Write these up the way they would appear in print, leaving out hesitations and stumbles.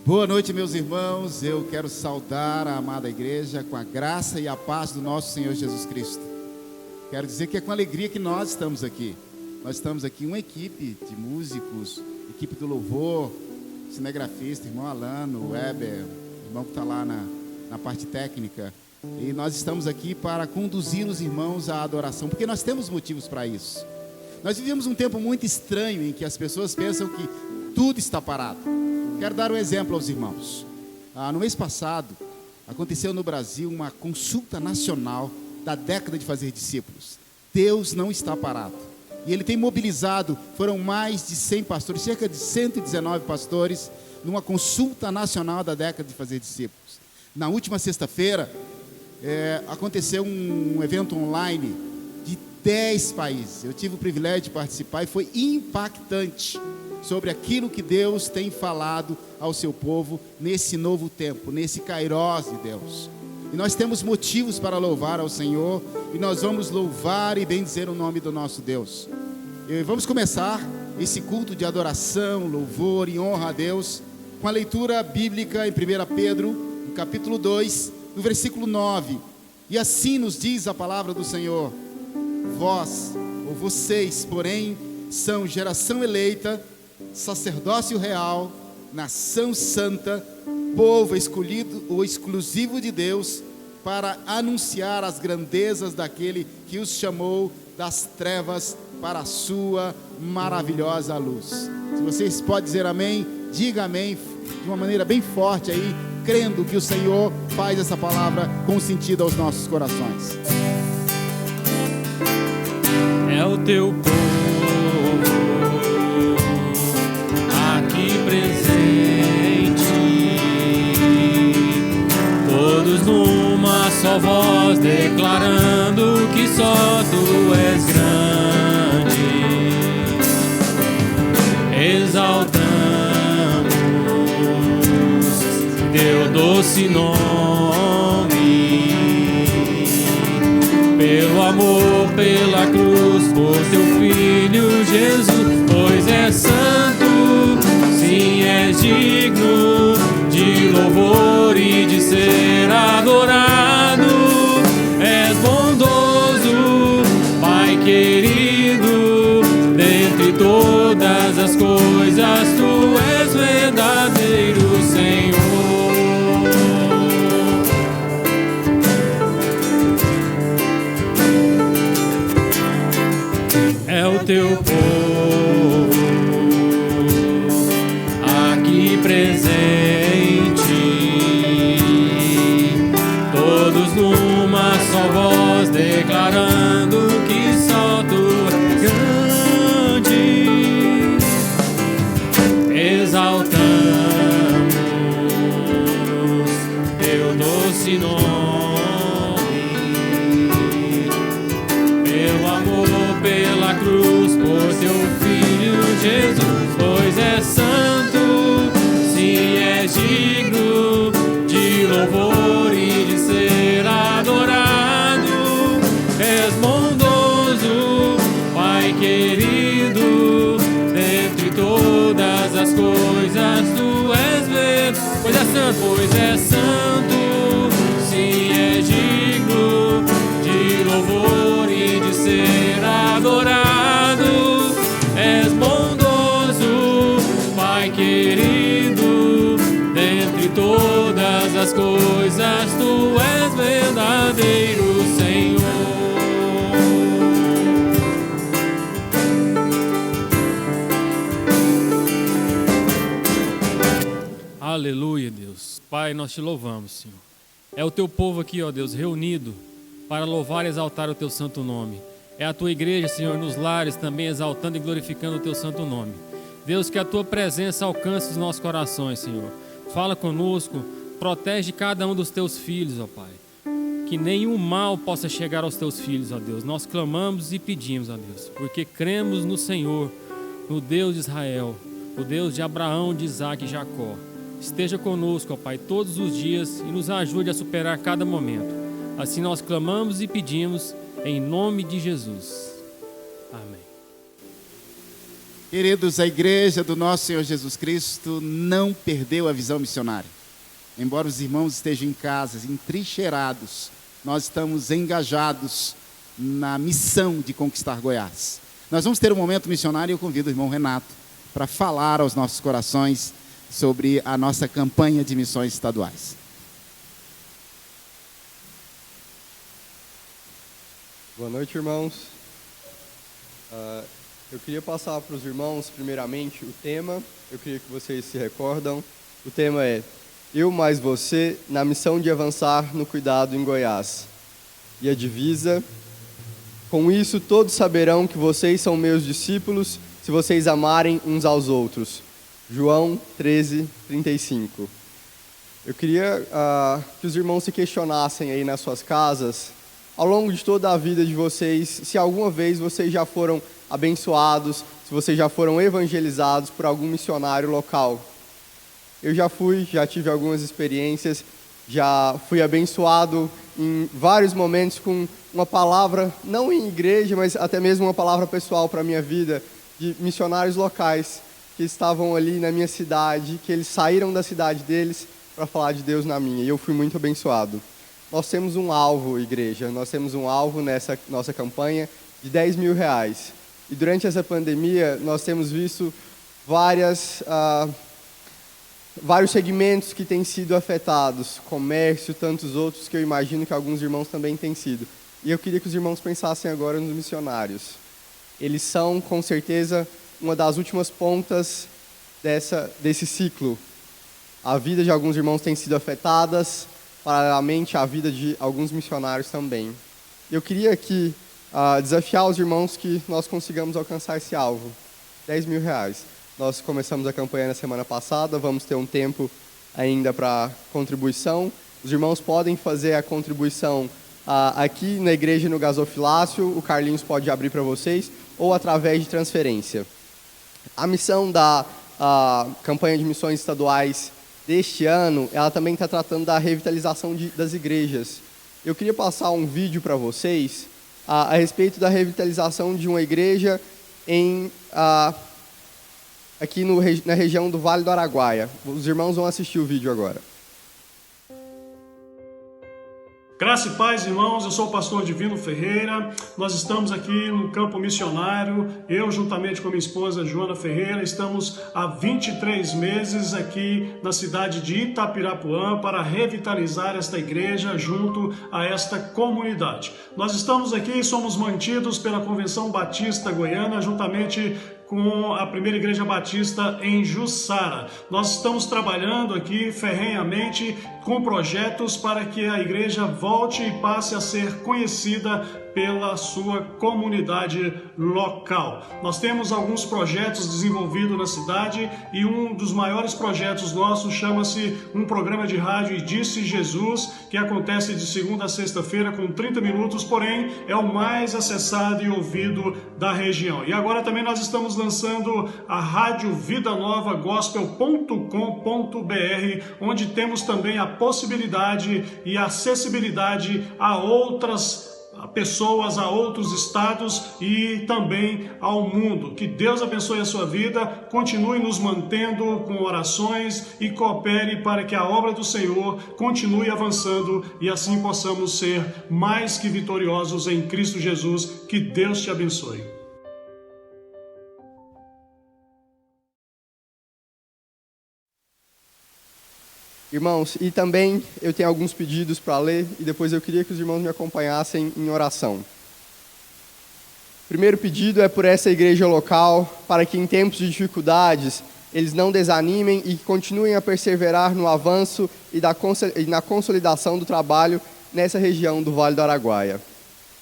Boa noite, meus irmãos. Eu quero saudar a amada igreja com a graça e a paz do nosso Senhor Jesus Cristo. Quero dizer que é com alegria que nós estamos aqui. Nós estamos aqui uma equipe de músicos, equipe do louvor, cinegrafista, irmão Alano, Weber, irmão que está lá na parte técnica. E nós estamos aqui para conduzir os irmãos à adoração, porque nós temos motivos para isso. Nós vivemos um tempo muito estranho em que as pessoas pensam que tudo está parado. Quero dar um exemplo aos irmãos. No mês passado, aconteceu no Brasil uma consulta nacional da década de fazer discípulos. Deus não está parado. E Ele tem mobilizado, foram mais de 100 pastores, cerca de 119 pastores, numa consulta nacional da década de fazer discípulos. Na última sexta-feira, aconteceu um evento online de 10 países. Eu tive o privilégio de participar e foi impactante sobre aquilo que Deus tem falado ao seu povo nesse novo tempo, nesse Kairós de Deus. E nós temos motivos para louvar ao Senhor, e nós vamos louvar e bendizer o nome do nosso Deus. E vamos começar esse culto de adoração, louvor e honra a Deus com a leitura bíblica em 1 Pedro, no capítulo 2, no versículo 9. E assim nos diz a palavra do Senhor: vós, ou vocês, porém, são geração eleita, sacerdócio real, nação santa, povo escolhido ou exclusivo de Deus, para anunciar as grandezas daquele que os chamou das trevas para a sua maravilhosa luz. Se vocês podem dizer amém, diga amém de uma maneira bem forte aí, crendo que o Senhor faz essa palavra com sentido aos nossos corações. É o teu povo presente, todos numa só voz, declarando que só Tu és grande. Exaltamos Teu doce nome, pelo amor, pela cruz, por Teu Filho Jesus, pois é santo. Sim, és digno de louvor e de ser adorado. És bondoso, Pai querido, dentre todas as coisas Tu és verdadeiro Senhor. É o Teu povo presente, todos numa só voz, declarando que só Tu és grande. Exaltamos Teu doce nome, pelo amor, pela cruz, por Teu Filho Jesus, pois é santo. Sim, és digno de louvor e de ser adorado. És bondoso, Pai querido, dentre todas as coisas Tu és verdadeiro. Pois é santo, sim, és digno de louvor e de ser adorado. És bondoso, Pai querido, dentre todas as coisas Tu és verdadeiro Senhor. Aleluia, Deus. Pai, nós Te louvamos, Senhor. É o Teu povo aqui, ó Deus, reunido para louvar e exaltar o Teu santo nome. É a Tua igreja, Senhor, nos lares também exaltando e glorificando o Teu santo nome. Deus, que a Tua presença alcance os nossos corações, Senhor. Fala conosco, protege cada um dos Teus filhos, ó Pai. Que nenhum mal possa chegar aos Teus filhos, ó Deus. Nós clamamos e pedimos, ó Deus, porque cremos no Senhor, no Deus de Israel, o Deus de Abraão, de Isaac e Jacó. Esteja conosco, ó Pai, todos os dias e nos ajude a superar cada momento. Assim nós clamamos e pedimos em nome de Jesus. Amém. Queridos, a igreja do nosso Senhor Jesus Cristo não perdeu a visão missionária. Embora os irmãos estejam em casa, entrincheirados, nós estamos engajados na missão de conquistar Goiás. Nós vamos ter um momento missionário e eu convido o irmão Renato para falar aos nossos corações sobre a nossa campanha de missões estaduais. Boa noite, irmãos. Eu queria passar para os irmãos, primeiramente, o tema. Eu queria que vocês se recordam. O tema é Eu mais você na missão de avançar no cuidado em Goiás. E a divisa: Com isso todos saberão que vocês são meus discípulos, se vocês amarem uns aos outros. João 13:35. Eu queria que os irmãos se questionassem aí nas suas casas, ao longo de toda a vida de vocês, se alguma vez vocês já foram abençoados, se vocês já foram evangelizados por algum missionário local. Eu já tive algumas experiências, já fui abençoado em vários momentos com uma palavra, não em igreja, mas até mesmo uma palavra pessoal para a minha vida, de missionários locais que estavam ali na minha cidade, que eles saíram da cidade deles para falar de Deus na minha, e eu fui muito abençoado. Nós temos um alvo, igreja, nós temos um alvo nessa nossa campanha de R$10 mil. E durante essa pandemia, nós temos visto vários segmentos que têm sido afetados, comércio, tantos outros que eu imagino que alguns irmãos também têm sido. E eu queria que os irmãos pensassem agora nos missionários. Eles são, com certeza, uma das últimas pontas desse ciclo. A vida de alguns irmãos tem sido afetada, paralelamente a vida de alguns missionários também. Eu queria aqui desafiar os irmãos que nós consigamos alcançar esse alvo, R$10 mil. Nós começamos a campanha na semana passada, vamos ter um tempo ainda para contribuição. Os irmãos podem fazer a contribuição aqui na igreja no gasofilácio, o Carlinhos pode abrir para vocês, ou através de transferência. A missão da campanha de missões estaduais deste ano, ela também está tratando da revitalização das igrejas. Eu queria passar um vídeo para vocês a respeito da revitalização de uma igreja aqui na região do Vale do Araguaia. Os irmãos vão assistir o vídeo agora. Graça e paz, irmãos, eu sou o pastor Divino Ferreira, nós estamos aqui no campo missionário, eu juntamente com minha esposa Joana Ferreira, estamos há 23 meses aqui na cidade de Itapirapuã para revitalizar esta igreja junto a esta comunidade. Nós estamos aqui e somos mantidos pela Convenção Batista Goiana, juntamente com a Primeira Igreja Batista em Jussara. Nós estamos trabalhando aqui ferrenhamente com projetos para que a igreja volte e passe a ser conhecida pela sua comunidade local. Nós temos alguns projetos desenvolvidos na cidade e um dos maiores projetos nossos chama-se um programa de rádio E Disse Jesus, que acontece de segunda a sexta-feira com 30 minutos, porém é o mais acessado e ouvido da região. E agora também nós estamos lançando a rádio Vida Nova Gospel.com.br, onde temos também a possibilidade e acessibilidade a outras pessoas, a outros estados e também ao mundo. Que Deus abençoe a sua vida, continue nos mantendo com orações e coopere para que a obra do Senhor continue avançando e assim possamos ser mais que vitoriosos em Cristo Jesus. Que Deus te abençoe. Irmãos, e também eu tenho alguns pedidos para ler e depois eu queria que os irmãos me acompanhassem em oração. O primeiro pedido é por essa igreja local, para que em tempos de dificuldades eles não desanimem e continuem a perseverar no avanço e na consolidação do trabalho nessa região do Vale do Araguaia,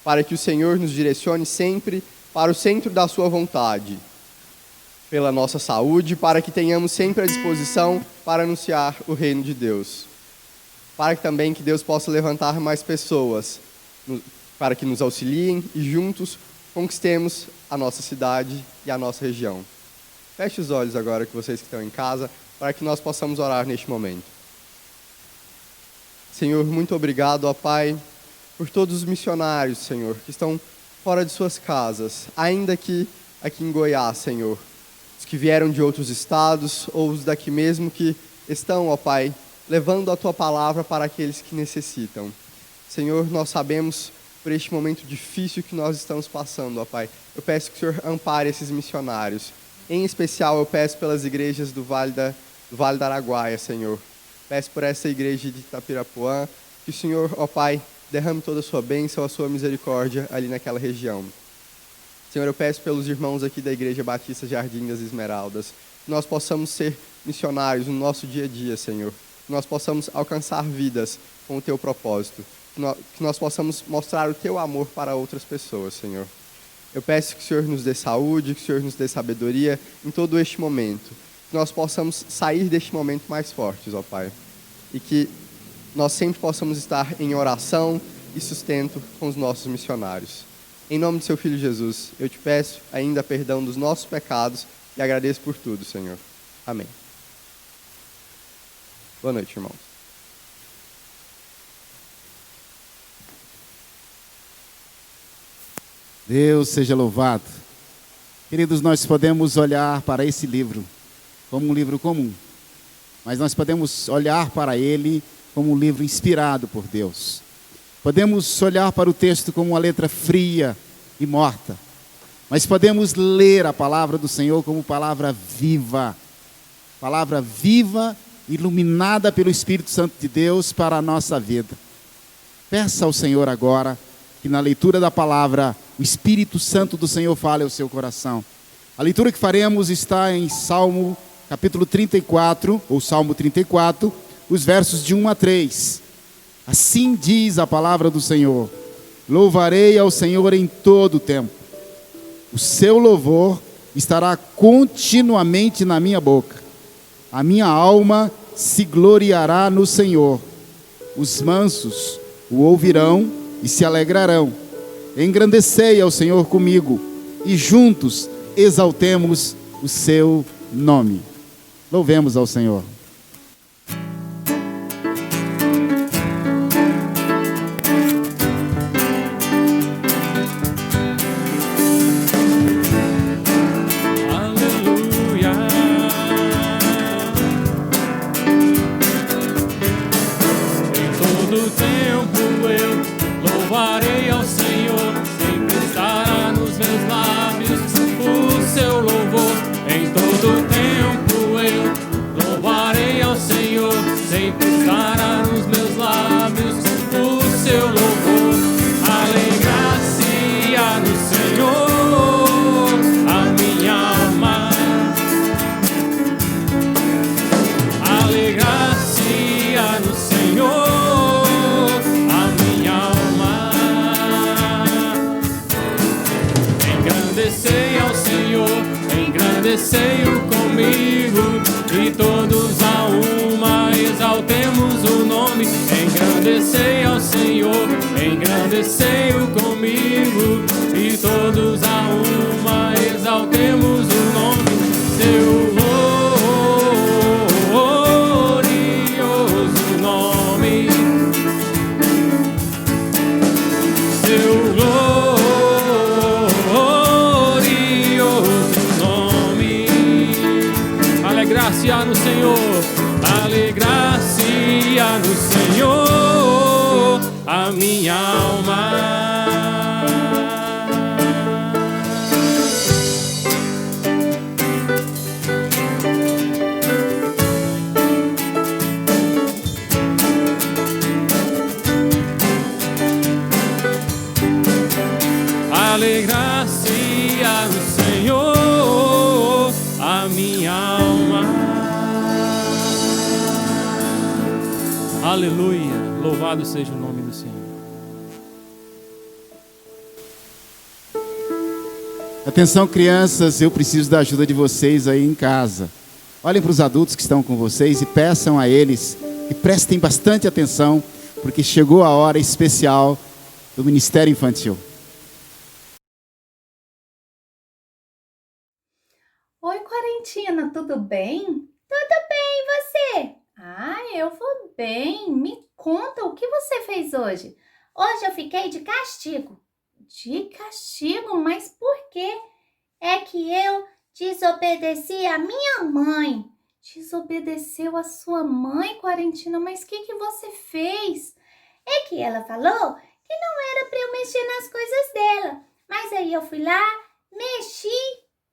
para que o Senhor nos direcione sempre para o centro da sua vontade, pela nossa saúde, para que tenhamos sempre à disposição para anunciar o reino de Deus. Para que também que Deus possa levantar mais pessoas, para que nos auxiliem e juntos conquistemos a nossa cidade e a nossa região. Feche os olhos agora, que vocês que estão em casa, para que nós possamos orar neste momento. Senhor, muito obrigado, ó Pai, por todos os missionários, Senhor, que estão fora de suas casas, ainda que aqui em Goiás, Senhor. que vieram de outros estados ou os daqui mesmo que estão, ó Pai, levando a Tua palavra para aqueles que necessitam. Senhor, nós sabemos por este momento difícil que nós estamos passando, ó Pai. Eu peço que o Senhor ampare esses missionários. Em especial, eu peço pelas igrejas do Vale do Araguaia, Senhor. Peço por essa igreja de Itapirapuã, que o Senhor, ó Pai, derrame toda a sua bênção, a sua misericórdia ali naquela região. Senhor, eu peço pelos irmãos aqui da Igreja Batista Jardim das Esmeraldas, que nós possamos ser missionários no nosso dia a dia, Senhor. Que nós possamos alcançar vidas com o Teu propósito. Que nós possamos mostrar o Teu amor para outras pessoas, Senhor. Eu peço que o Senhor nos dê saúde, que o Senhor nos dê sabedoria em todo este momento. Que nós possamos sair deste momento mais fortes, ó Pai. E que nós sempre possamos estar em oração e sustento com os nossos missionários. Em nome de Seu Filho Jesus, eu te peço ainda perdão dos nossos pecados e agradeço por tudo, Senhor. Amém. Boa noite, irmãos. Deus seja louvado. Queridos, nós podemos olhar para esse livro como um livro comum, mas nós podemos olhar para ele como um livro inspirado por Deus. Podemos olhar para o texto como uma letra fria e morta, mas podemos ler a palavra do Senhor como palavra viva, iluminada pelo Espírito Santo de Deus para a nossa vida. Peça ao Senhor agora que na leitura da palavra o Espírito Santo do Senhor fale ao seu coração. A leitura que faremos está em Salmo capítulo 34, ou Salmo 34, os versos de 1 a 3. Assim diz a palavra do Senhor: louvarei ao Senhor em todo o tempo. O seu louvor estará continuamente na minha boca. A minha alma se gloriará no Senhor. Os mansos o ouvirão e se alegrarão. Engrandecei ao Senhor comigo e juntos exaltemos o seu nome. Louvemos ao Senhor. Engrandecei-o comigo e todos a uma exaltemos o nome. Engrandecei ao Senhor, engrandecei-o comigo e todos a uma exaltemos o nome. Seu glorioso nome, seu alegrar-se-á no Senhor, alegrar-se-á no Senhor, a minha alma. Alegrar-se-á no Senhor, a minha alma. Aleluia, louvado seja o nome do Senhor. Atenção, crianças, eu preciso da ajuda de vocês aí em casa. Olhem para os adultos que estão com vocês e peçam a eles que prestem bastante atenção, porque chegou a hora especial do Ministério Infantil. Oi, Quarentina, tudo bem? Tudo bem, e você? Eu vou bem. Me conta o que você fez hoje. Hoje eu fiquei de castigo. De castigo? Mas por quê? É que eu Desobedeci a minha mãe. Desobedeceu a sua mãe, Quarentina, mas o que você fez? É que ela falou que não era para eu mexer nas coisas dela. Mas aí eu fui lá, mexi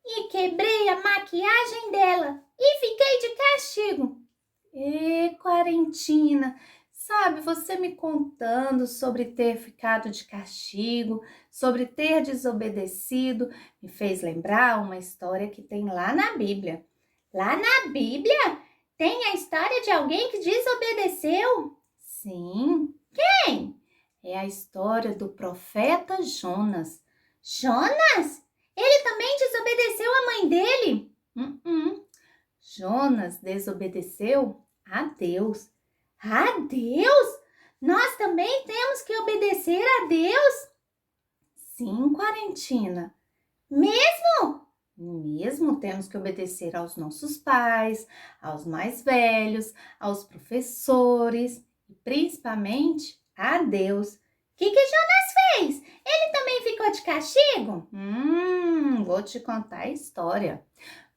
e quebrei a maquiagem dela e fiquei de castigo. Quarentina, sabe, você me contando sobre ter ficado de castigo, sobre ter desobedecido, me fez lembrar uma história que tem lá na Bíblia. Lá na Bíblia tem a história de alguém que desobedeceu? Sim. Quem? É a história do profeta Jonas. Jonas? Ele também desobedeceu a mãe dele? Jonas desobedeceu a Deus. A Deus? Nós também temos que obedecer a Deus? Sim, Quarentina. Mesmo? Mesmo temos que obedecer aos nossos pais, aos mais velhos, aos professores e principalmente a Deus. O que Jonas fez? Ele também ficou de castigo? Vou te contar a história.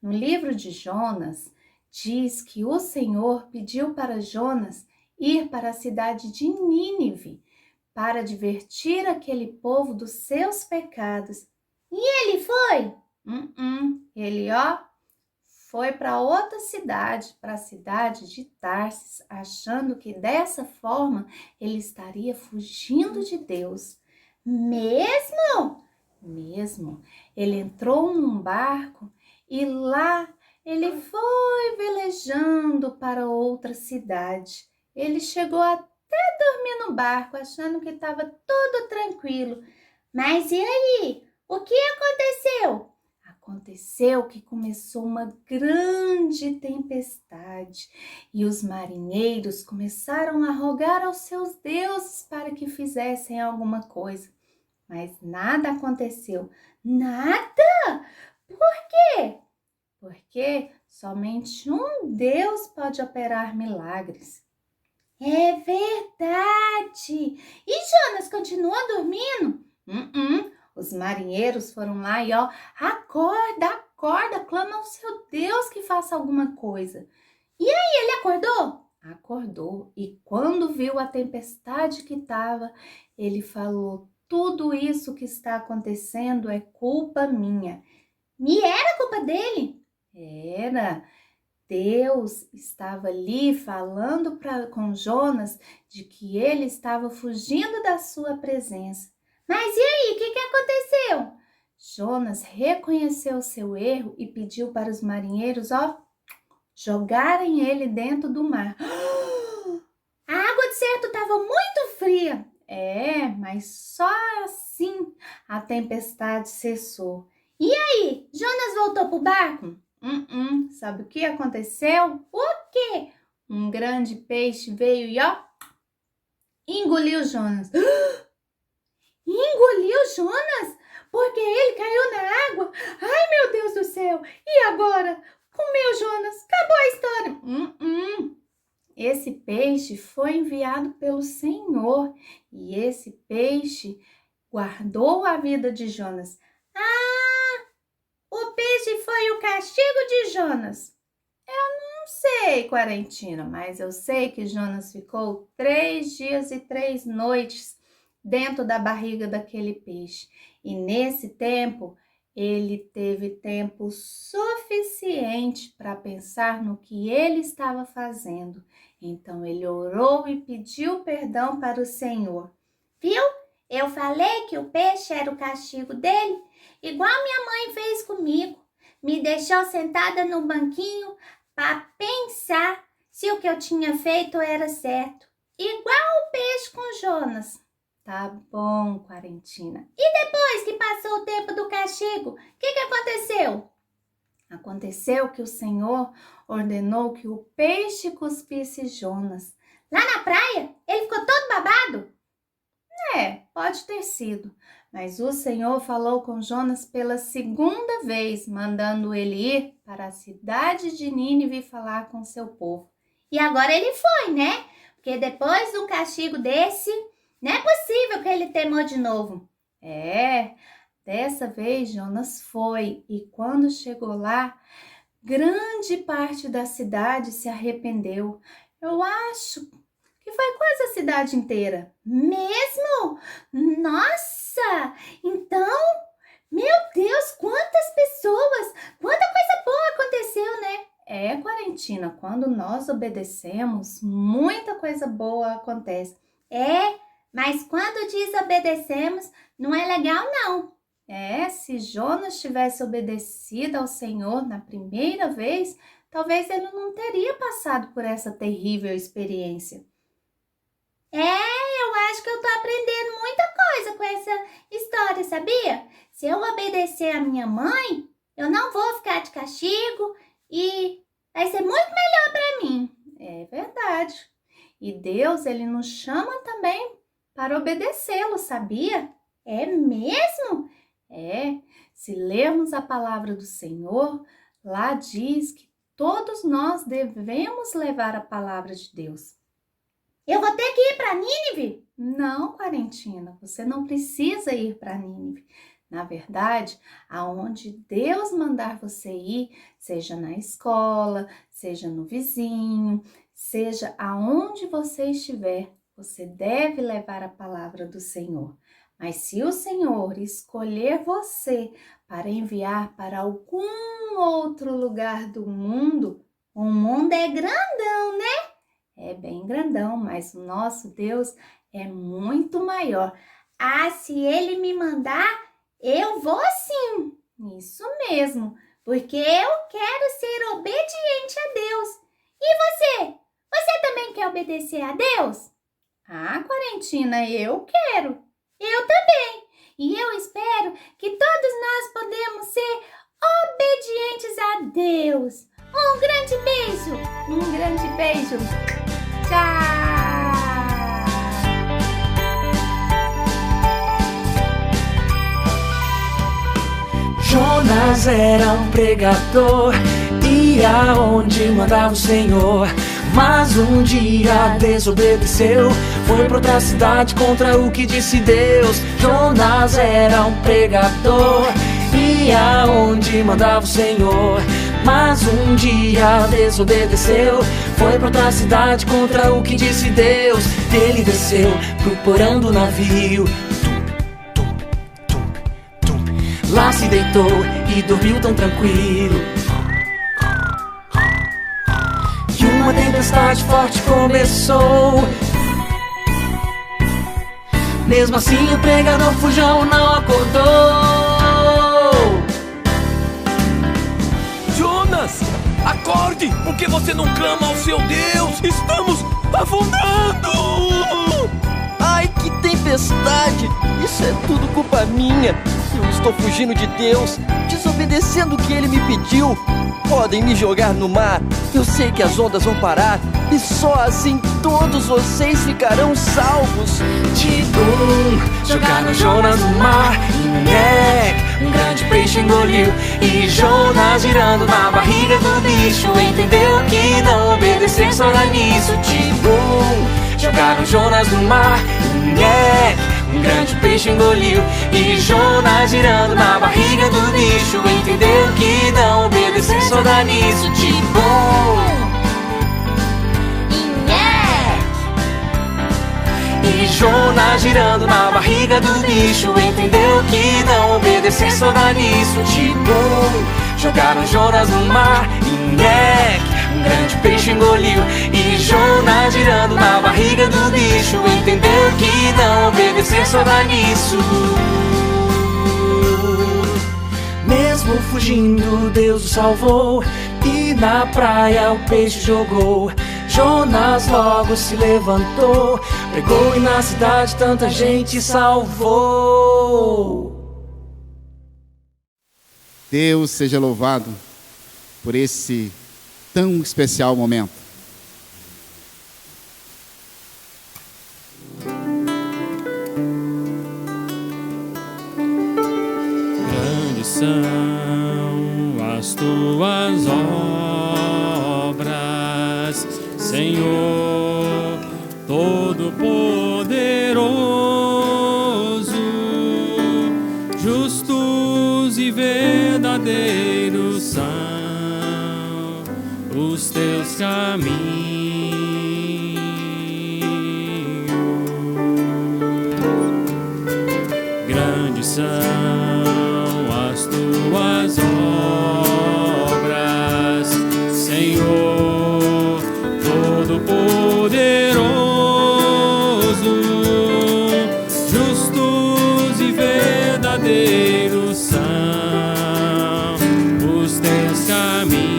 No livro de Jonas, diz que o Senhor pediu para Jonas ir para a cidade de Nínive para divertir aquele povo dos seus pecados. E ele foi? Ele, foi para outra cidade, para a cidade de Tarsis, achando que dessa forma ele estaria fugindo de Deus. Mesmo? Mesmo. Ele entrou num barco e lá ele foi velejando para outra cidade. Ele chegou até dormir no barco, achando que estava tudo tranquilo. Mas e aí? O que aconteceu? Aconteceu que começou uma grande tempestade e os marinheiros começaram a rogar aos seus deuses para que fizessem alguma coisa. Mas nada aconteceu. Nada? Por quê? Porque somente um Deus pode operar milagres. É verdade! E Jonas continua dormindo? Os marinheiros foram lá e acorda, acorda, clama ao seu Deus que faça alguma coisa. E aí, ele acordou? Acordou. E quando viu a tempestade que estava, ele falou: tudo isso que está acontecendo é culpa minha. E era culpa dele? Era. Deus estava ali falando com Jonas de que ele estava fugindo da sua presença. Mas e aí, o que aconteceu? Jonas reconheceu seu erro e pediu para os marinheiros, jogarem ele dentro do mar. A água de certo estava muito fria. Mas só assim a tempestade cessou. E aí, Jonas voltou para o barco? Sabe o que aconteceu? O quê? Um grande peixe veio e engoliu Jonas. Engoliu Jonas? Porque ele caiu na água? Ai, meu Deus do céu! E agora? Comeu Jonas? Acabou a história. Esse peixe foi enviado pelo Senhor e esse peixe guardou a vida de Jonas. O peixe foi o castigo de Jonas. Eu não sei, Quarentina, mas eu sei que Jonas ficou 3 dias e 3 noites dentro da barriga daquele peixe. E nesse tempo, ele teve tempo suficiente para pensar no que ele estava fazendo. Então, ele orou e pediu perdão para o Senhor. Viu? Eu falei que o peixe era o castigo dele, igual minha mãe fez comigo. Me deixou sentada no banquinho para pensar se o que eu tinha feito era certo. Igual o peixe com Jonas. Tá bom, Quarentina. E depois que passou o tempo do castigo, o que aconteceu? Aconteceu que o Senhor ordenou que o peixe cuspisse Jonas. Lá na praia, ele ficou todo babado? Pode ter sido. Mas o Senhor falou com Jonas pela segunda vez, mandando ele ir para a cidade de Nínive falar com seu povo. E agora ele foi, né? Porque depois de um castigo desse, não é possível que ele temou de novo. Dessa vez, Jonas foi e quando chegou lá, grande parte da cidade se arrependeu. Eu acho que foi quase a cidade inteira. Mesmo? Nossa! Então, meu Deus, quantas pessoas! Quanta coisa boa aconteceu, né? Quarentina, quando nós obedecemos, muita coisa boa acontece. Mas quando desobedecemos, não é legal, não. Se Jonas tivesse obedecido ao Senhor na primeira vez, talvez ele não teria passado por essa terrível experiência. Eu acho que eu tô aprendendo muita coisa com essa história, sabia? Se eu obedecer a minha mãe, eu não vou ficar de castigo e vai ser muito melhor para mim. É verdade. E Deus, ele nos chama também para obedecê-lo, sabia? É mesmo? Se lermos a palavra do Senhor, lá diz que todos nós devemos levar a palavra de Deus. Eu vou ter que ir para Nínive? Não, Quarentina, você não precisa ir para Nínive. Na verdade, aonde Deus mandar você ir, seja na escola, seja no vizinho, seja aonde você estiver, você deve levar a palavra do Senhor. Mas se o Senhor escolher você para enviar para algum outro lugar do mundo, o mundo é grandão, né? É bem grandão, mas o nosso Deus é muito maior. Se Ele me mandar, eu vou sim. Isso mesmo, porque eu quero ser obediente a Deus. E você? Você também quer obedecer a Deus? Quarentina, eu quero. Eu também. E eu espero que todos nós podemos ser obedientes a Deus. Um grande beijo. Um grande beijo. Tchau. Jonas era um pregador, ia onde mandava o Senhor. Mas um dia desobedeceu, foi pra outra cidade contra o que disse Deus. Jonas era um pregador, ia onde mandava o Senhor. Mas um dia desobedeceu, foi pra outra cidade contra o que disse Deus. Ele desceu pro porão do navio, lá se deitou e dormiu tão tranquilo. E uma tempestade forte começou. Mesmo assim o pregador fujão não acordou. Jonas, acorde! Por que você não clama ao seu Deus? Estamos afundando! Ai, que tempestade! Isso é tudo culpa minha. Eu estou fugindo de Deus, desobedecendo o que Ele me pediu. Podem me jogar no mar, eu sei que as ondas vão parar, e só assim todos vocês ficarão salvos. Jogaram Jonas no mar, e um grande peixe engoliu. E Jonas girando na barriga do bicho, entendeu que não obedecer só dá nisso. Jogaram Jonas no mar, e um grande peixe engoliu. E Jonas girando na barriga do bicho, entendeu que não obedecer só dá nisso. E Jonas girando na barriga do bicho, entendeu que não obedecer só dá nisso. Jogaram Jonas no mar, e um grande peixe engoliu. E Jonas girando na barriga do bicho, entendeu que não obedecer só dá nisso. Mesmo fugindo, Deus o salvou, e na praia o peixe jogou. Jonas logo se levantou, pregou e na cidade tanta gente salvou. Deus seja louvado por esse tão especial momento. Grandes são as tuas obras, Senhor Todo-Poderoso, justo os teus caminhos. Grandes são as tuas obras, Senhor Todo-Poderoso. Justos e verdadeiros são os teus caminhos.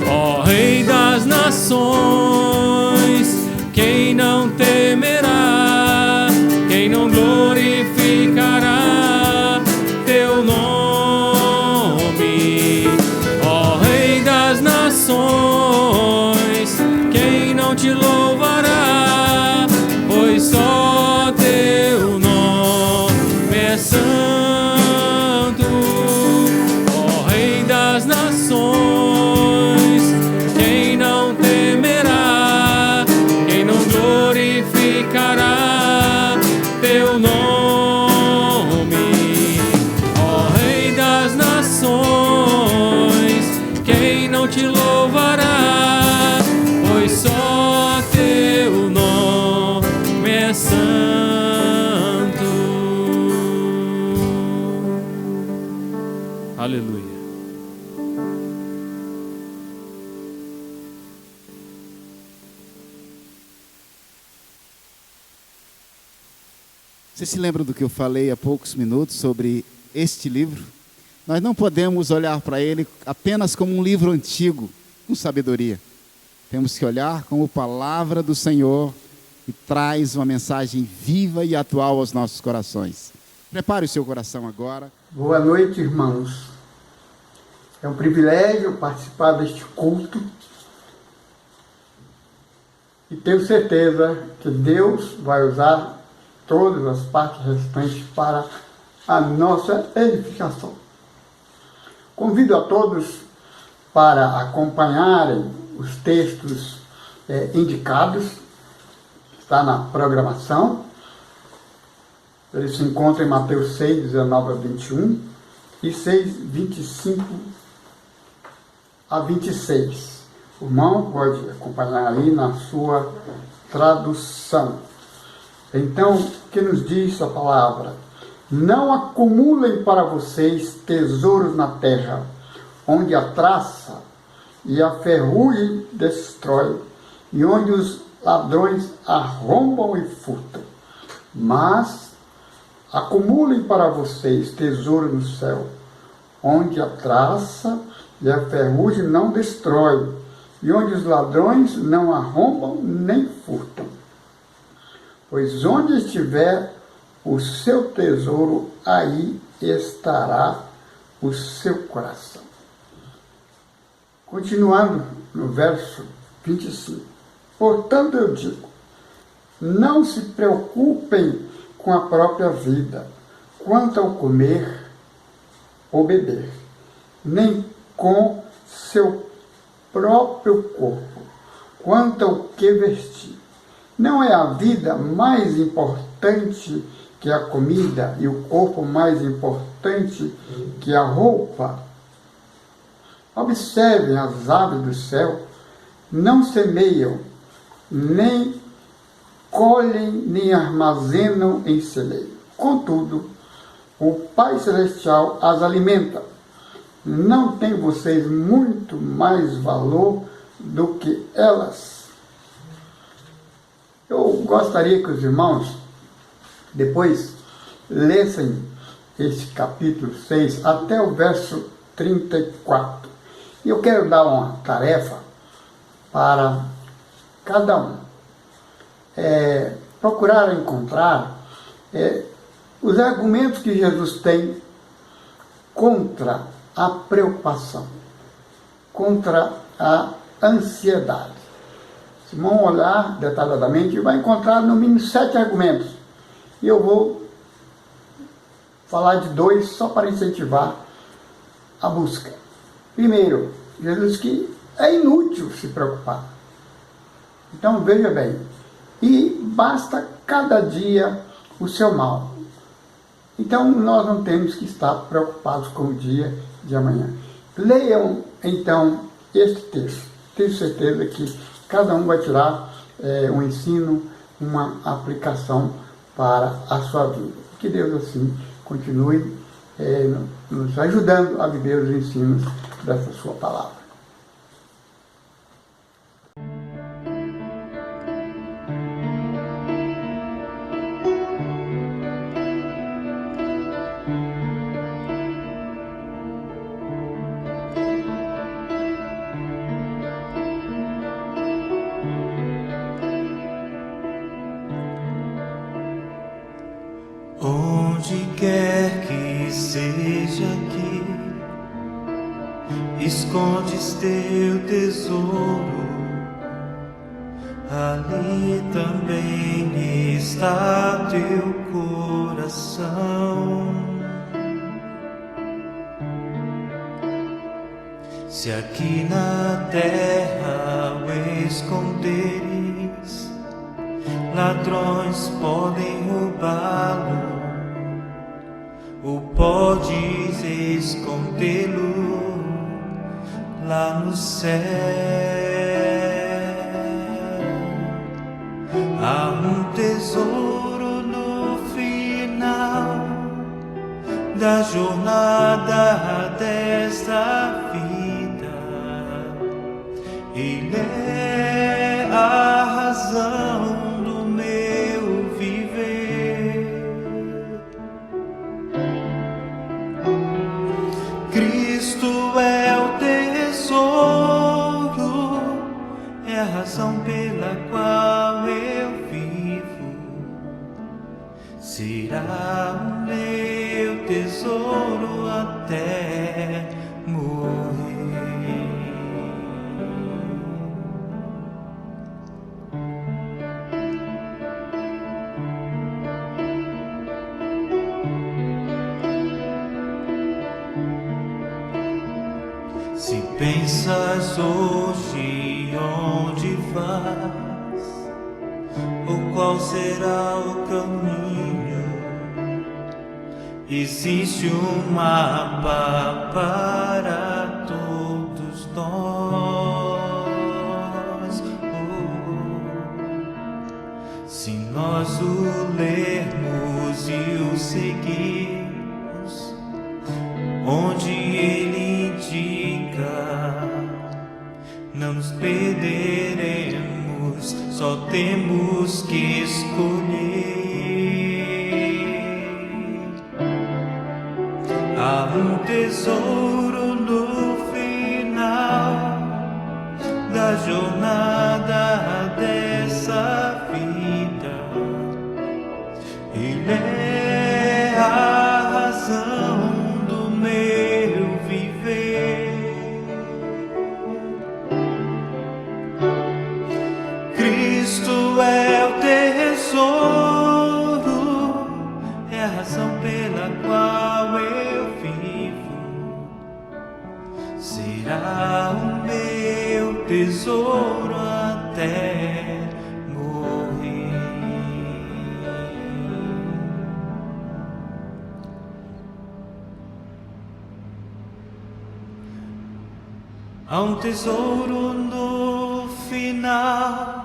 Ó Rei das nações, quem não temerá, quem não glorificará teu nome? Ó Rei das nações, quem não te louvará, pois só teu nome é santo. Ó Rei das nações, quem não temerá, quem não glorificará teu nome? Ó Rei das nações, quem não te louvará, pois só teu nome é santo. Aleluia. Vocês se lembram do que eu falei há poucos minutos sobre este livro? Nós não podemos olhar para ele apenas como um livro antigo, com sabedoria. Temos que olhar como palavra do Senhor, que traz uma mensagem viva e atual aos nossos corações. Prepare o seu coração agora. Boa noite, irmãos. É um privilégio participar deste culto e tenho certeza que Deus vai usar todas as partes restantes para a nossa edificação. Convido a todos para acompanharem os textos indicados, está na programação. Eles se encontram em Mateus 6, 19 a 21 e 6, 25 a 26. O irmão pode acompanhar ali na sua tradução. Então, o que nos diz a palavra? Não acumulem para vocês tesouros na terra, onde a traça e a ferrugem destrói, e onde os ladrões arrombam e furtam. Mas acumulem para vocês tesouro no céu, onde a traça e a ferrugem não destrói, e onde os ladrões não arrombam nem furtam. Pois onde estiver o seu tesouro, aí estará o seu coração. Continuando no verso 25. Portanto eu digo, não se preocupem com a própria vida, quanto ao comer ou beber, nem com seu próprio corpo, quanto ao que vestir. Não é a vida mais importante que a comida e o corpo mais importante que a roupa? Observem as aves do céu, não semeiam, nem colhem, nem armazenam em celeiro. Contudo, o Pai Celestial as alimenta. Não tem vocês muito mais valor do que elas? Eu gostaria que os irmãos depois lessem este capítulo 6 até o verso 34. E eu quero dar uma tarefa para cada um. Procurar encontrar os argumentos que Jesus tem contra a preocupação, contra a ansiedade. Se vão olhar detalhadamente, vai encontrar no mínimo 7 argumentos. E eu vou falar de 2 só para incentivar a busca. Primeiro, Jesus diz que é inútil se preocupar. Então veja bem, e basta cada dia o seu mal. Então nós não temos que estar preocupados com o dia de amanhã. Leiam então este texto. Tenho certeza que cada um vai tirar um ensino, uma aplicação para a sua vida. Que Deus assim continue nos ajudando a viver os ensinos dessa sua palavra. Onde quer que seja que escondes teu tesouro, ali também está teu coração. Se aqui na terra o esconderes, ladrões podem roubá-lo, ou podes escondê-lo lá no céu. Há um tesouro no final da jornada desta vida. Ele é a razão do meu viver. Cristo é o tesouro, é a razão pela qual eu vivo. Será o meu tesouro até morrer. Se pensas hoje onde vais, ou qual será o caminho, existe um mapa para todos nós. Se nós o lermos e o seguirmos, onde ele indica, não nos perderemos, só temos que escolher. Há um tesouro no final da jornada dessa vida. Ele é a razão do meu viver. Cristo é o tesouro, é a razão pela qual eu vivo. Será o meu tesouro até morrer. Há um tesouro no final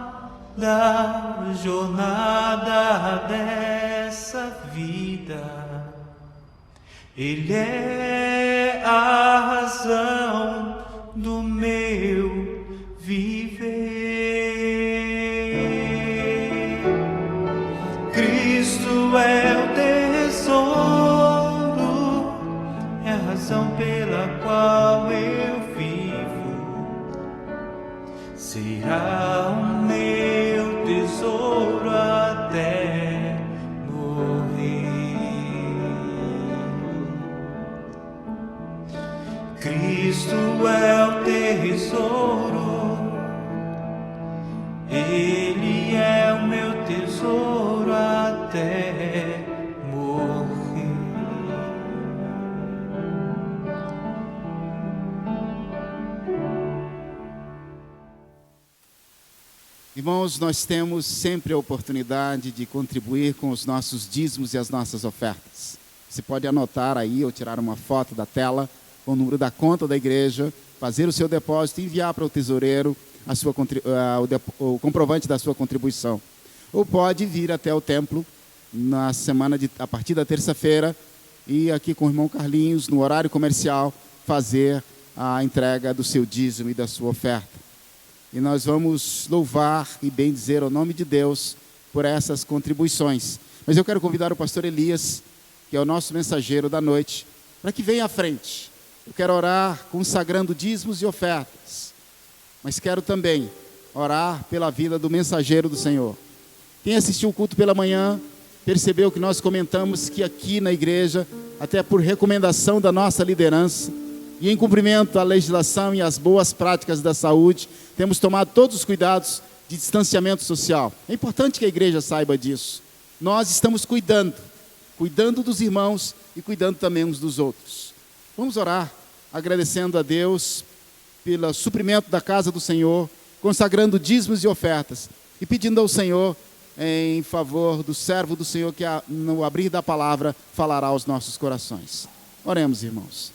da jornada dessa vida. Ele é a razão do meu viver. Cristo é o tesouro, é a razão pela qual eu vivo. Será o meu tesouro até morrer. Cristo é o tesouro, Ele é o meu tesouro até morrer. Irmãos, nós temos sempre a oportunidade de contribuir com os nossos dízimos e as nossas ofertas. Você pode anotar aí ou tirar uma foto da tela com o número da conta da igreja, fazer o seu depósito e enviar para o tesoureiro o comprovante da sua contribuição. Ou pode vir até o templo a partir da terça-feira e aqui com o irmão Carlinhos, no horário comercial, fazer a entrega do seu dízimo e da sua oferta. E nós vamos louvar e bendizer o nome de Deus por essas contribuições. Mas eu quero convidar o pastor Elias, que é o nosso mensageiro da noite, para que venha à frente. Eu quero orar consagrando dízimos e ofertas, mas quero também orar pela vida do mensageiro do Senhor. Quem assistiu o culto pela manhã, percebeu que nós comentamos que aqui na igreja, até por recomendação da nossa liderança, e em cumprimento à legislação e às boas práticas da saúde, temos tomado todos os cuidados de distanciamento social. É importante que a igreja saiba disso. Nós estamos cuidando dos irmãos e cuidando também uns dos outros. Vamos orar, agradecendo a Deus pelo suprimento da casa do Senhor, consagrando dízimos e ofertas e pedindo ao Senhor em favor do servo do Senhor que no abrir da palavra falará aos nossos corações. Oremos, irmãos.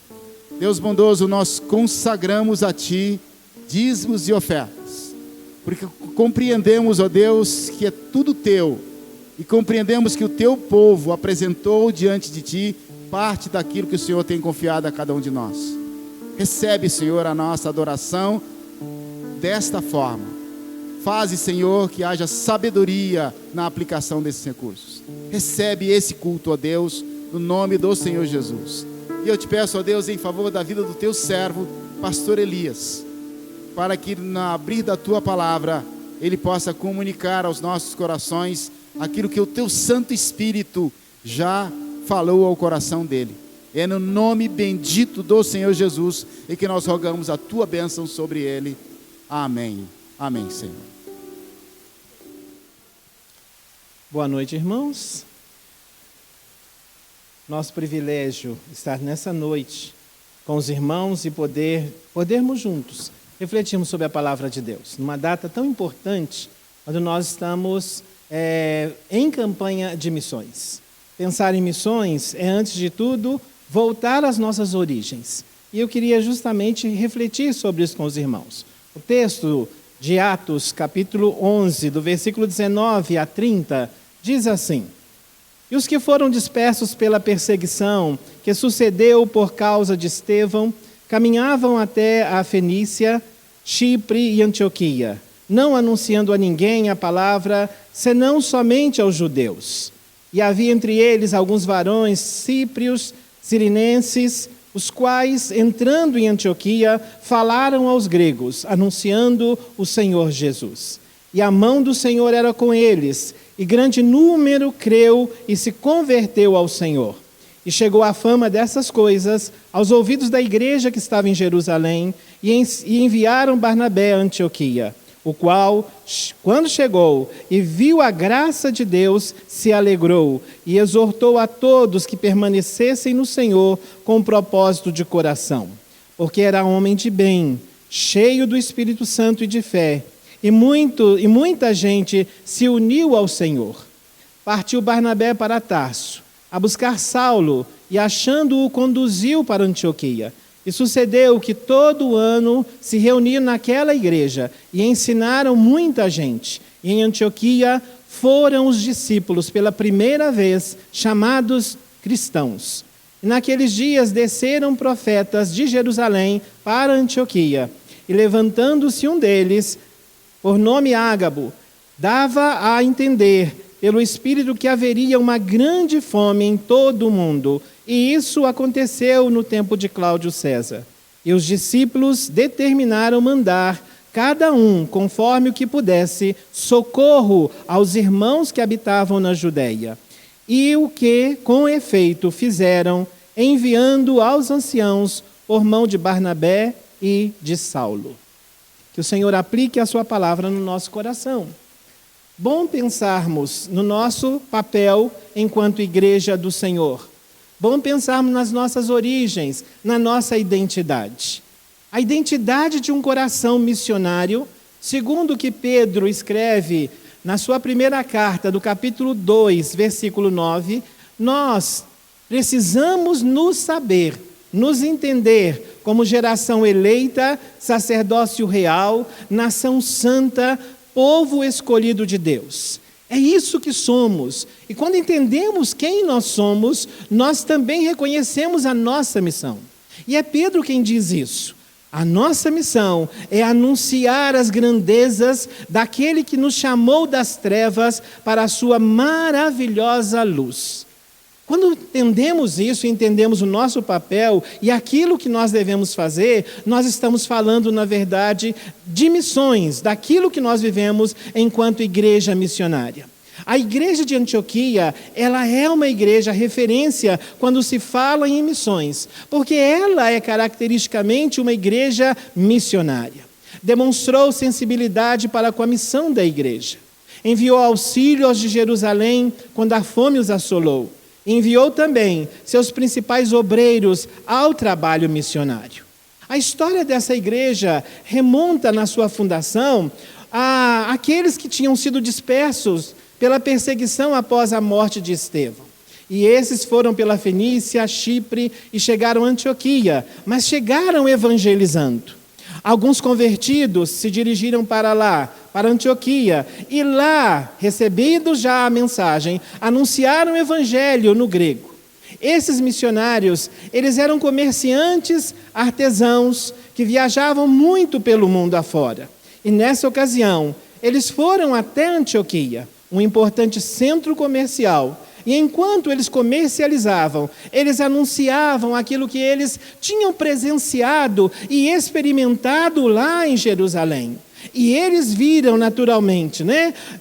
Deus bondoso, nós consagramos a Ti dízimos e ofertas, porque compreendemos, ó Deus, que é tudo Teu, e compreendemos que o Teu povo apresentou diante de Ti parte daquilo que o Senhor tem confiado a cada um de nós. Recebe, Senhor, a nossa adoração desta forma. Faze, Senhor, que haja sabedoria na aplicação desses recursos. Recebe esse culto, ó Deus, no nome do Senhor Jesus. E eu te peço, ó Deus, em favor da vida do Teu servo, pastor Elias, para que no abrir da Tua palavra, ele possa comunicar aos nossos corações aquilo que o Teu Santo Espírito já falou ao coração dele. É no nome bendito do Senhor Jesus e que nós rogamos a Tua bênção sobre ele. Amém. Amém, Senhor. Boa noite, irmãos. Nosso privilégio estar nessa noite com os irmãos e podermos juntos refletirmos sobre a palavra de Deus. Numa data tão importante, quando nós estamos em campanha de missões. Pensar em missões é, antes de tudo, voltar às nossas origens. E eu queria justamente refletir sobre isso com os irmãos. O texto de Atos, capítulo 11, do versículo 19 a 30, diz assim: E os que foram dispersos pela perseguição que sucedeu por causa de Estevão, caminhavam até a Fenícia, Chipre e Antioquia, não anunciando a ninguém a palavra, senão somente aos judeus. E havia entre eles alguns varões cíprios, cirenenses, os quais, entrando em Antioquia, falaram aos gregos, anunciando o Senhor Jesus. E a mão do Senhor era com eles, e grande número creu e se converteu ao Senhor. E chegou a fama dessas coisas aos ouvidos da igreja que estava em Jerusalém, e enviaram Barnabé a Antioquia, o qual, quando chegou e viu a graça de Deus, se alegrou e exortou a todos que permanecessem no Senhor com propósito de coração, porque era homem de bem, cheio do Espírito Santo e de fé, e muita gente se uniu ao Senhor. Partiu Barnabé para Tarso, a buscar Saulo, e achando-o conduziu para Antioquia. E sucedeu que todo ano se reuniram naquela igreja e ensinaram muita gente. E em Antioquia foram os discípulos pela primeira vez chamados cristãos. E naqueles dias desceram profetas de Jerusalém para Antioquia. E levantando-se um deles, por nome Ágabo, dava a entender pelo Espírito que haveria uma grande fome em todo o mundo. E isso aconteceu no tempo de Cláudio César. E os discípulos determinaram mandar, cada um, conforme o que pudesse, socorro aos irmãos que habitavam na Judéia. E o que, com efeito, fizeram, enviando aos anciãos por mão de Barnabé e de Saulo. Que o Senhor aplique a sua palavra no nosso coração. Bom pensarmos no nosso papel enquanto igreja do Senhor. Bom pensarmos nas nossas origens, na nossa identidade. A identidade de um coração missionário, segundo o que Pedro escreve na sua primeira carta, do capítulo 2, versículo 9, nós precisamos nos saber, nos entender como geração eleita, sacerdócio real, nação santa, povo escolhido de Deus. É isso que somos. E quando entendemos quem nós somos, nós também reconhecemos a nossa missão. E é Pedro quem diz isso. A nossa missão é anunciar as grandezas daquele que nos chamou das trevas para a sua maravilhosa luz. Quando entendemos isso, entendemos o nosso papel e aquilo que nós devemos fazer, nós estamos falando, na verdade, de missões, daquilo que nós vivemos enquanto igreja missionária. A igreja de Antioquia, ela é uma igreja referência quando se fala em missões, porque ela é caracteristicamente uma igreja missionária. Demonstrou sensibilidade para com a missão da igreja. Enviou auxílio aos de Jerusalém quando a fome os assolou. Enviou também seus principais obreiros ao trabalho missionário. A história dessa igreja remonta na sua fundação àqueles que tinham sido dispersos pela perseguição após a morte de Estevão. E esses foram pela Fenícia, Chipre e chegaram a Antioquia, mas chegaram evangelizando. Alguns convertidos se dirigiram para lá, para Antioquia, e lá, recebendo já a mensagem, anunciaram o evangelho no grego. Esses missionários, eles eram comerciantes, artesãos, que viajavam muito pelo mundo afora. E nessa ocasião, eles foram até Antioquia, um importante centro comercial. E enquanto eles comercializavam, eles anunciavam aquilo que eles tinham presenciado e experimentado lá em Jerusalém. E eles viram naturalmente,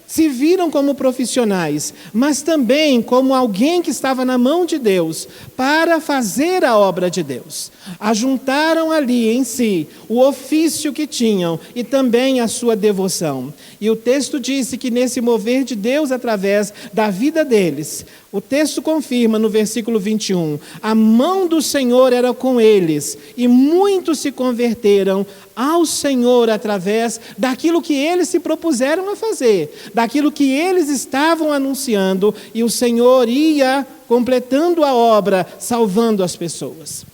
se viram como profissionais, mas também como alguém que estava na mão de Deus para fazer a obra de Deus. Ajuntaram ali em si o ofício que tinham e também a sua devoção. E o texto disse que nesse mover de Deus através da vida deles, o texto confirma no versículo 21, a mão do Senhor era com eles e muitos se converteram ao Senhor através daquilo que eles se propuseram a fazer, daquilo que eles estavam anunciando, e o Senhor ia completando a obra, salvando as pessoas.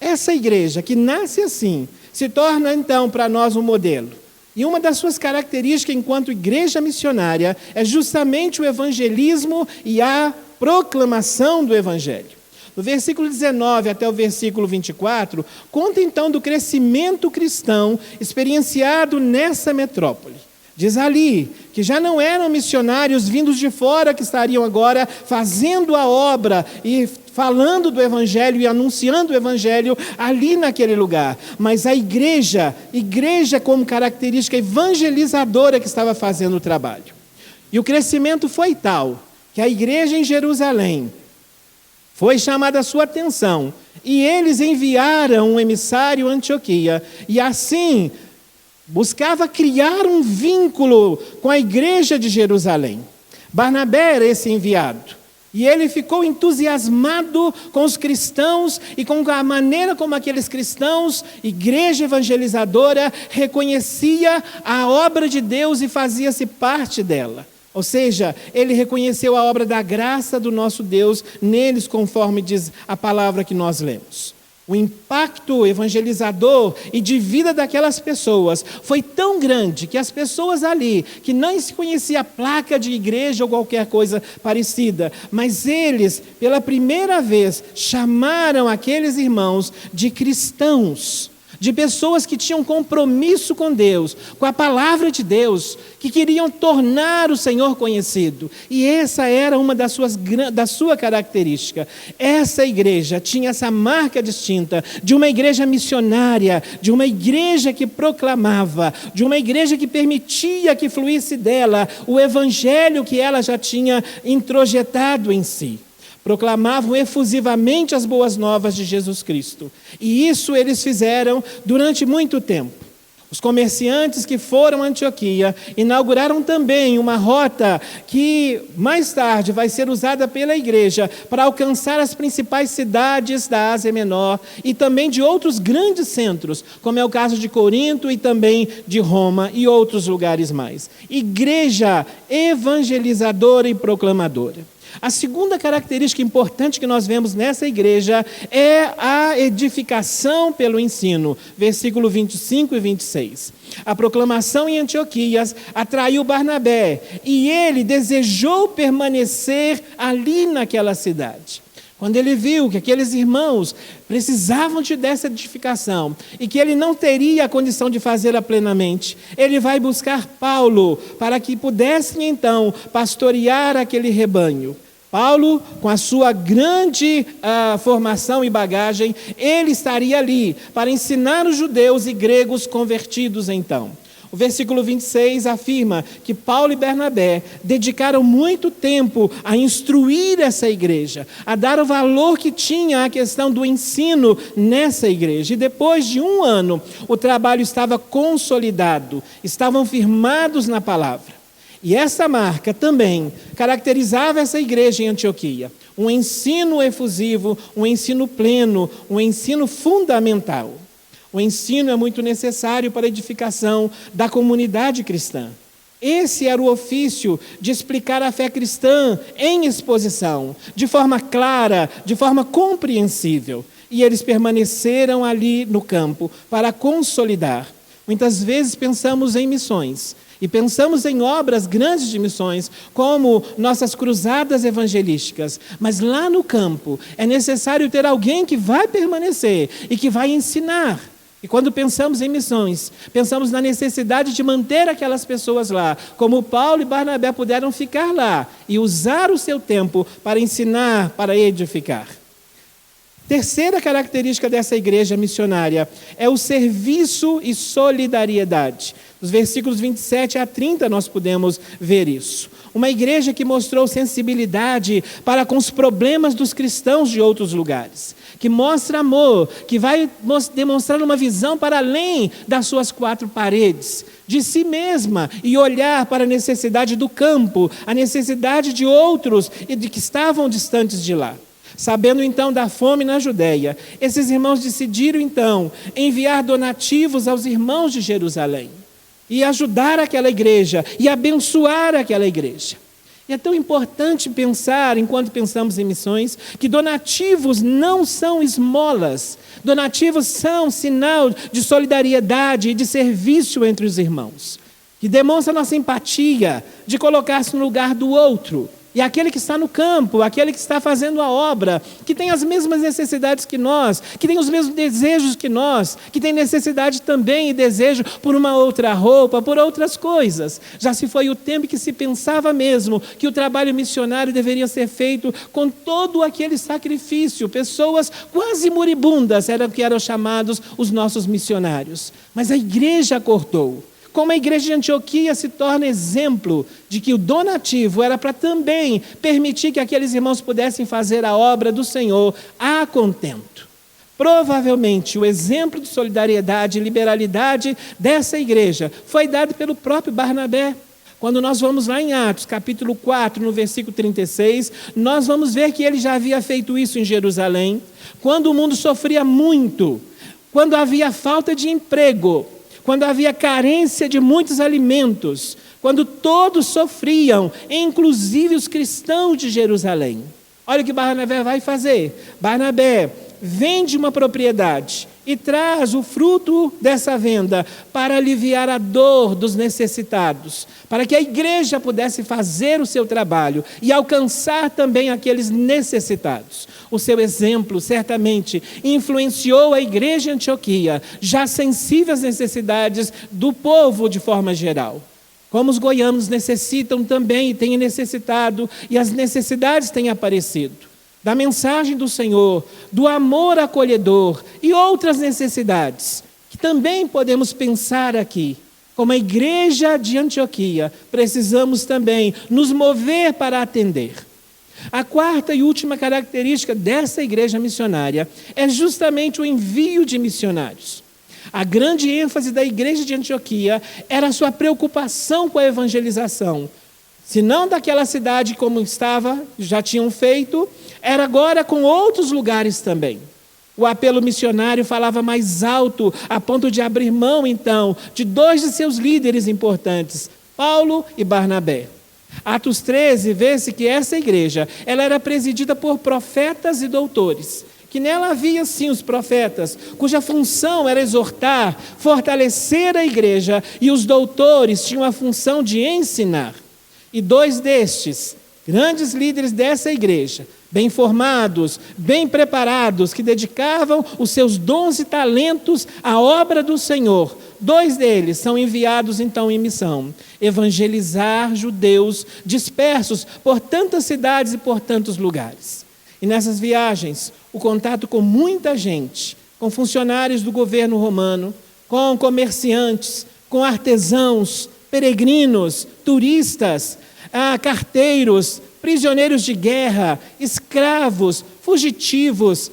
Essa igreja que nasce assim, se torna então para nós um modelo. E uma das suas características enquanto igreja missionária é justamente o evangelismo e a proclamação do evangelho. No versículo 19 até o versículo 24, conta então do crescimento cristão experienciado nessa metrópole. Diz ali que já não eram missionários vindos de fora que estariam agora fazendo a obra e falando do evangelho e anunciando o evangelho ali naquele lugar, mas a igreja como característica evangelizadora que estava fazendo o trabalho. E o crescimento foi tal que a igreja em Jerusalém foi chamada a sua atenção, e eles enviaram um emissário a Antioquia, e assim buscava criar um vínculo com a igreja de Jerusalém. Barnabé era esse enviado, e ele ficou entusiasmado com os cristãos e com a maneira como aqueles cristãos, igreja evangelizadora, reconhecia a obra de Deus e fazia-se parte dela. Ou seja, ele reconheceu a obra da graça do nosso Deus neles, conforme diz a palavra que nós lemos. O impacto evangelizador e de vida daquelas pessoas foi tão grande que as pessoas ali, que não se conhecia a placa de igreja ou qualquer coisa parecida, mas eles, pela primeira vez, chamaram aqueles irmãos de cristãos, de pessoas que tinham compromisso com Deus, com a palavra de Deus, que queriam tornar o Senhor conhecido. E essa era uma da sua característica. Essa igreja tinha essa marca distinta de uma igreja missionária, de uma igreja que proclamava, de uma igreja que permitia que fluísse dela o evangelho que ela já tinha introjetado em si. Proclamavam efusivamente as boas novas de Jesus Cristo. E isso eles fizeram durante muito tempo. Os comerciantes que foram a Antioquia inauguraram também uma rota que mais tarde vai ser usada pela igreja para alcançar as principais cidades da Ásia Menor e também de outros grandes centros, como é o caso de Corinto e também de Roma e outros lugares mais. Igreja evangelizadora e proclamadora. A segunda característica importante que nós vemos nessa igreja é a edificação pelo ensino. Versículo 25 e 26. A proclamação em Antioquias atraiu Barnabé e ele desejou permanecer ali naquela cidade. Quando ele viu que aqueles irmãos precisavam dessa edificação e que ele não teria a condição de fazê-la plenamente, ele vai buscar Paulo para que pudessem então pastorear aquele rebanho. Paulo, com a sua grande formação e bagagem, ele estaria ali para ensinar os judeus e gregos convertidos então. O versículo 26 afirma que Paulo e Barnabé dedicaram muito tempo a instruir essa igreja, a dar o valor que tinha a questão do ensino nessa igreja. E depois de 1 ano, o trabalho estava consolidado, estavam firmados na palavra. E essa marca também caracterizava essa igreja em Antioquia. Um ensino efusivo, um ensino pleno, um ensino fundamental. O ensino é muito necessário para a edificação da comunidade cristã. Esse era o ofício de explicar a fé cristã em exposição, de forma clara, de forma compreensível. E eles permaneceram ali no campo para consolidar. Muitas vezes pensamos em missões e pensamos em obras grandes de missões, como nossas cruzadas evangelísticas. Mas lá no campo é necessário ter alguém que vai permanecer e que vai ensinar. E quando pensamos em missões, pensamos na necessidade de manter aquelas pessoas lá, como Paulo e Barnabé puderam ficar lá e usar o seu tempo para ensinar, para edificar. Terceira característica dessa igreja missionária é o serviço e solidariedade. Nos versículos 27 a 30 nós podemos ver isso. Uma igreja que mostrou sensibilidade para com os problemas dos cristãos de outros lugares, que mostra amor, que vai demonstrar uma visão para além das suas 4 paredes, de si mesma, e olhar para a necessidade do campo, a necessidade de outros e de que estavam distantes de lá. Sabendo então da fome na Judéia, esses irmãos decidiram então enviar donativos aos irmãos de Jerusalém e ajudar aquela igreja e abençoar aquela igreja. E é tão importante pensar, enquanto pensamos em missões, que donativos não são esmolas. Donativos são sinal de solidariedade e de serviço entre os irmãos, que demonstra nossa empatia, de colocar-se no lugar do outro. E aquele que está no campo, aquele que está fazendo a obra, que tem as mesmas necessidades que nós, que tem os mesmos desejos que nós, que tem necessidade também e desejo por uma outra roupa, por outras coisas. Já se foi o tempo que se pensava mesmo que o trabalho missionário deveria ser feito com todo aquele sacrifício. Pessoas quase moribundas eram que eram chamados os nossos missionários. Mas a igreja acordou. Como a igreja de Antioquia se torna exemplo de que o donativo era para também permitir que aqueles irmãos pudessem fazer a obra do Senhor a contento. Provavelmente o exemplo de solidariedade e liberalidade dessa igreja foi dado pelo próprio Barnabé. Quando nós vamos lá em Atos, capítulo 4, no versículo 36, nós vamos ver que ele já havia feito isso em Jerusalém, quando o mundo sofria muito, quando havia falta de emprego, quando havia carência de muitos alimentos, quando todos sofriam, inclusive os cristãos de Jerusalém. Olha o que Barnabé vai fazer. Barnabé vende uma propriedade e traz o fruto dessa venda para aliviar a dor dos necessitados, para que a igreja pudesse fazer o seu trabalho e alcançar também aqueles necessitados. O seu exemplo certamente influenciou a igreja de Antioquia, já sensível às necessidades do povo de forma geral. Como os goianos necessitam também e têm necessitado, e as necessidades têm aparecido, da mensagem do Senhor, do amor acolhedor e outras necessidades, que também podemos pensar aqui. Como a igreja de Antioquia, precisamos também nos mover para atender. A quarta e última característica dessa igreja missionária é justamente o envio de missionários. A grande ênfase da igreja de Antioquia era a sua preocupação com a evangelização. Se não daquela cidade como estava, já tinham feito, era agora com outros lugares também. O apelo missionário falava mais alto, a ponto de abrir mão, então, de 2 de seus líderes importantes, Paulo e Barnabé. Atos 13, vê-se que essa igreja ela era presidida por profetas e doutores, que nela havia sim os profetas, cuja função era exortar, fortalecer a igreja, e os doutores tinham a função de ensinar. E 2 destes, grandes líderes dessa igreja, bem formados, bem preparados, que dedicavam os seus dons e talentos à obra do Senhor, 2 deles são enviados então em missão: evangelizar judeus dispersos por tantas cidades e por tantos lugares. E nessas viagens, o contato com muita gente, com funcionários do governo romano, com comerciantes, com artesãos, peregrinos, turistas, carteiros, prisioneiros de guerra, escravos, fugitivos,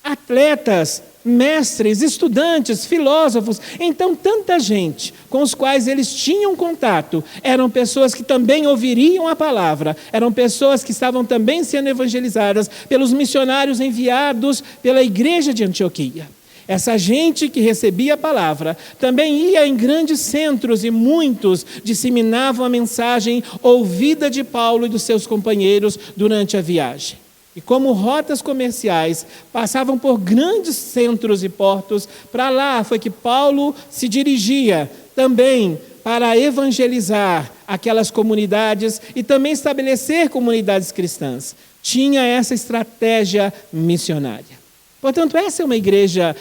atletas, mestres, estudantes, filósofos. Então, tanta gente com os quais eles tinham contato eram pessoas que também ouviriam a palavra, eram pessoas que estavam também sendo evangelizadas pelos missionários enviados pela igreja de Antioquia. Essa gente que recebia a palavra também ia em grandes centros, e muitos disseminavam a mensagem ouvida de Paulo e dos seus companheiros durante a viagem. E como rotas comerciais passavam por grandes centros e portos, para lá foi que Paulo se dirigia também para evangelizar aquelas comunidades e também estabelecer comunidades cristãs. Tinha essa estratégia missionária. Portanto, essa é uma igreja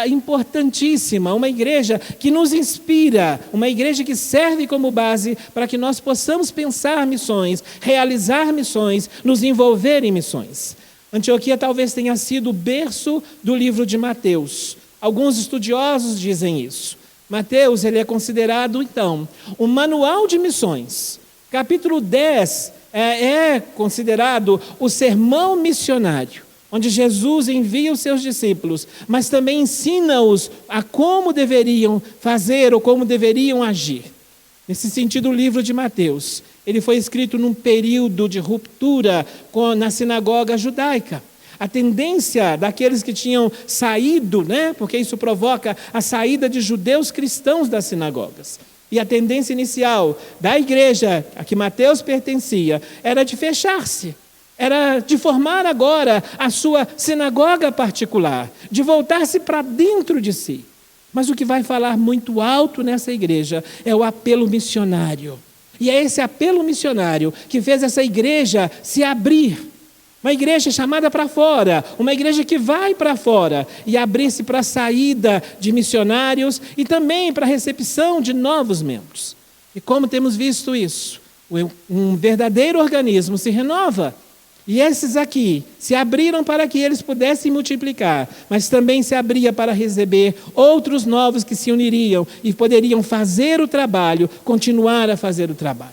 importantíssima, uma igreja que nos inspira, uma igreja que serve como base para que nós possamos pensar missões, realizar missões, nos envolver em missões. Antioquia talvez tenha sido o berço do livro de Mateus. Alguns estudiosos dizem isso. Mateus ele é considerado, então, um manual de missões. Capítulo 10 é considerado o sermão missionário, onde Jesus envia os seus discípulos, mas também ensina-os a como deveriam fazer ou como deveriam agir. Nesse sentido, o livro de Mateus, ele foi escrito num período de ruptura na sinagoga judaica. A tendência daqueles que tinham saído, porque isso provoca a saída de judeus cristãos das sinagogas. E a tendência inicial da igreja a que Mateus pertencia era de fechar-se. Era de formar agora a sua sinagoga particular, de voltar-se para dentro de si. Mas o que vai falar muito alto nessa igreja é o apelo missionário. E é esse apelo missionário que fez essa igreja se abrir. Uma igreja chamada para fora, uma igreja que vai para fora e abrir-se para a saída de missionários e também para a recepção de novos membros. E como temos visto isso? Um verdadeiro organismo se renova. E esses aqui se abriram para que eles pudessem multiplicar, mas também se abria para receber outros novos que se uniriam e poderiam fazer o trabalho, continuar a fazer o trabalho.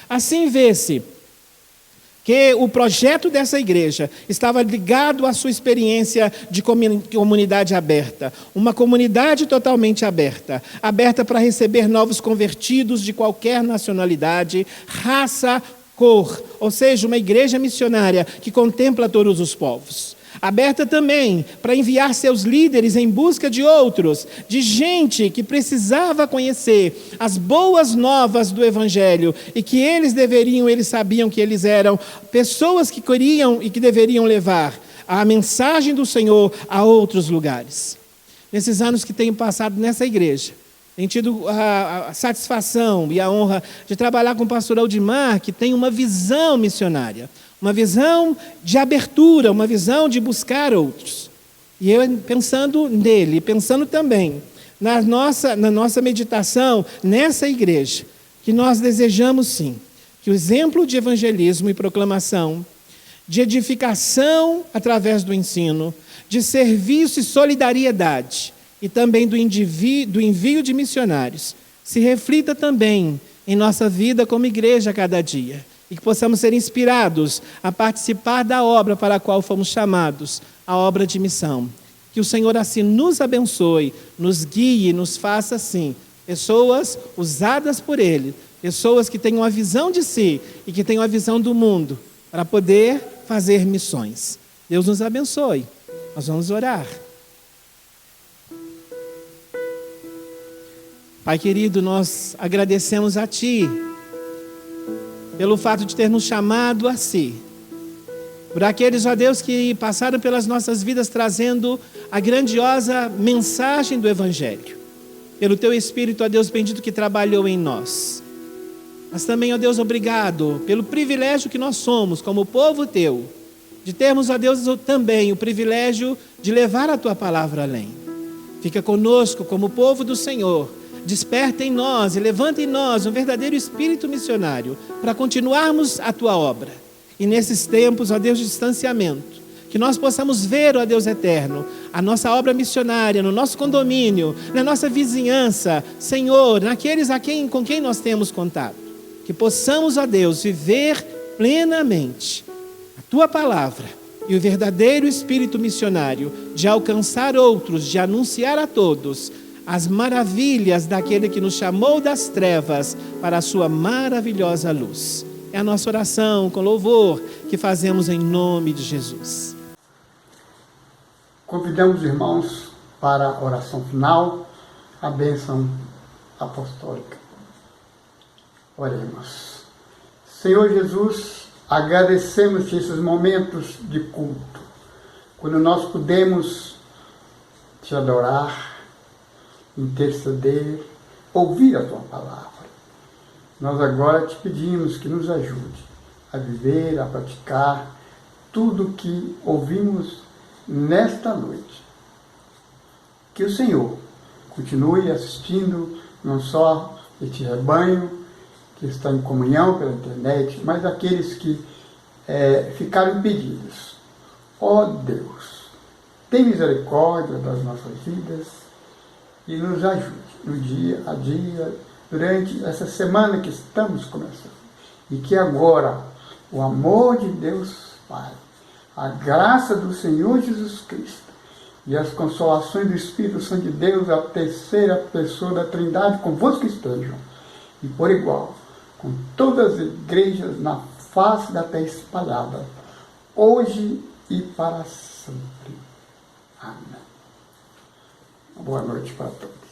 Assim vê-se que o projeto dessa igreja estava ligado à sua experiência de comunidade aberta. Uma comunidade totalmente aberta, aberta para receber novos convertidos de qualquer nacionalidade, raça, cor, ou seja, uma igreja missionária que contempla todos os povos. Aberta também para enviar seus líderes em busca de outros, de gente que precisava conhecer as boas novas do Evangelho e que eles sabiam que eles eram pessoas que queriam e que deveriam levar a mensagem do Senhor a outros lugares. Nesses anos que tenho passado nessa igreja, tenho tido a satisfação e a honra de trabalhar com o pastor Aldimar, que tem uma visão missionária, uma visão de abertura, uma visão de buscar outros. E eu pensando nele, pensando também na nossa meditação nessa igreja, que nós desejamos sim, que o exemplo de evangelismo e proclamação, de edificação através do ensino, de serviço e solidariedade, e também do envio de missionários, se reflita também em nossa vida como igreja a cada dia, e que possamos ser inspirados a participar da obra para a qual fomos chamados, a obra de missão. Que o Senhor assim nos abençoe, nos guie, nos faça assim, pessoas usadas por Ele, pessoas que tenham a visão de si e que tenham a visão do mundo, para poder fazer missões. Deus nos abençoe. Nós vamos orar. Pai querido, nós agradecemos a Ti pelo fato de ter nos chamado a si. Por aqueles, ó Deus, que passaram pelas nossas vidas trazendo a grandiosa mensagem do Evangelho. Pelo Teu Espírito, ó Deus bendito, que trabalhou em nós. Mas também, ó Deus, obrigado pelo privilégio que nós somos como povo Teu, de termos, ó Deus, também o privilégio de levar a Tua palavra além. Fica conosco como povo do Senhor. Desperta em nós e levanta em nós um verdadeiro espírito missionário para continuarmos a Tua obra. E nesses tempos, ó Deus, de distanciamento, que nós possamos ver, ó Deus eterno, a nossa obra missionária no nosso condomínio, na nossa vizinhança, Senhor, naqueles com quem nós temos contato. Que possamos, ó Deus, viver plenamente a Tua palavra e o verdadeiro espírito missionário de alcançar outros, de anunciar a todos as maravilhas daquele que nos chamou das trevas para a Sua maravilhosa luz. É a nossa oração com louvor que fazemos em nome de Jesus. Convidamos os irmãos para a oração final, a bênção apostólica. Oremos. Senhor Jesus, agradecemos esses momentos de culto, quando nós podemos Te adorar, interceder, ouvir a Tua palavra. Nós agora Te pedimos que nos ajude a viver, a praticar tudo que ouvimos nesta noite. Que o Senhor continue assistindo não só este rebanho que está em comunhão pela internet, mas aqueles que ficaram impedidos. Ó Deus, tem misericórdia das nossas vidas e nos ajude no dia a dia, durante essa semana que estamos começando. E que agora o amor de Deus Pai, a graça do Senhor Jesus Cristo e as consolações do Espírito Santo de Deus, a terceira pessoa da Trindade, convosco estejam, e por igual, com todas as igrejas na face da terra espalhada, hoje e para sempre. Amém. Boa noite para todos.